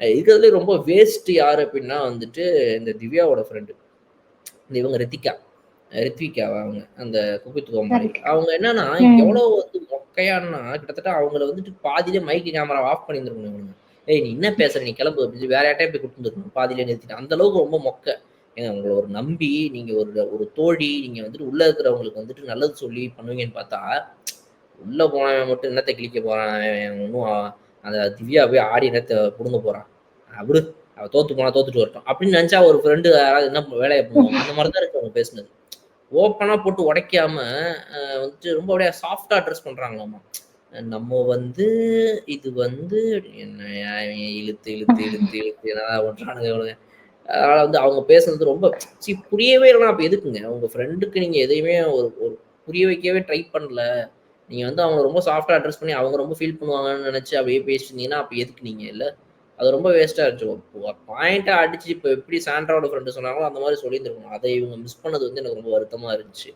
இருக்கிறதுலே ரொம்ப வேஸ்ட் யாரு அப்படின்னா வந்துட்டு இந்த திவ்யாவோட ஃப்ரெண்டு. இந்த இவங்க ரித்விகாவா அவங்க அந்த குக்கு கோமாளி. கரெக்ட். அவங்க என்னன்னா ம். எவ்வளோ வந்து மொக்கையான்னா, கிட்டத்தட்ட அவங்கள வந்துட்டு பாதியிலே மைக் கேமரா ஆஃப் பண்ணியிருந்திருக்கணும் இவனுங்க. "ஏய் நீ என்ன பேசுற? நீ கிளம்பு" அப்படின்னு சொல்லி வேற யார்ட்டயாவது போய் கூட்டிட்டு வந்துருக்கணும். பாதியிலே நிறுத்திட்டு. அந்த அளவுக்கு ரொம்ப மொக்க. ஏங்க உங்கள ஒரு நம்பி நீங்க ஒரு ஒரு தோழி, நீங்க வந்துட்டு உள்ள இருக்கிறவங்களுக்கு வந்துட்டு நல்லது சொல்லி பண்ணுவீங்கன்னு பார்த்தா, உள்ள போனவன் மட்டும் என்னத்த கிழிக்க போறான்? அவன் ஒண்ணும் அந்த திவ்யா போய் ஆடி என்னத்த புடுங்க போறான்? விடு. அவ தோத்து போனா தோத்துட்டு வரட்டும். அப்படின்னு நெனச்சா ஒரு ஃப்ரெண்டு யாராவது என்ன வேலைய பண்ணுவாங்க? அந்த மாரி தான் இருக்கு அவங்க பேசுனது. ஓப்பனா போட்டு உடைக்காம, வந்துட்டு ரொம்ப அப்படியே சாஃப்ட்டா அட்ரஸ் பண்றாங்களாமா. நம்ம வந்து இது வந்து என்னய்யா இவங்க இழுத்து, இழுத்து, இழுத்து, இழுத்து என்னடா பண்றானுங்க இவனுங்க. அதனால வந்து அவங்க பேசுனது ரொம்ப புரியவே இல்லன்னா அப்ப எதுக்குங்க? உங்க ஃப்ரெண்டுக்கு நீங்க எதையுமே ஒரு ஒரு புரிய வைக்கவே ட்ரை பண்ணல. நீங்க வந்து அவங்கள ரொம்ப சாஃப்ட்டா அட்ரஸ் பண்ணி அவங்க ரொம்ப ஃபீல் பண்ணுவாங்கன்னு நெனச்சு அப்படியே பேசிட்டு இருந்தீங்கன்னா, அப்ப எதுக்கு நீங்க இல்ல? அது ரொம்ப வேஸ்ட்டா இருந்துச்சு. பாயிண்ட்டா அடிச்சு இப்ப எப்படி சாண்ட்ராவோட ஃப்ரெண்ட் சொன்னாங்களோ, அந்த மாரி சொல்லியிருந்திருக்கணும். அத இவங்க மிஸ் பண்ணது வந்து எனக்கு ரொம்ப வருத்தமா இருந்துச்சு.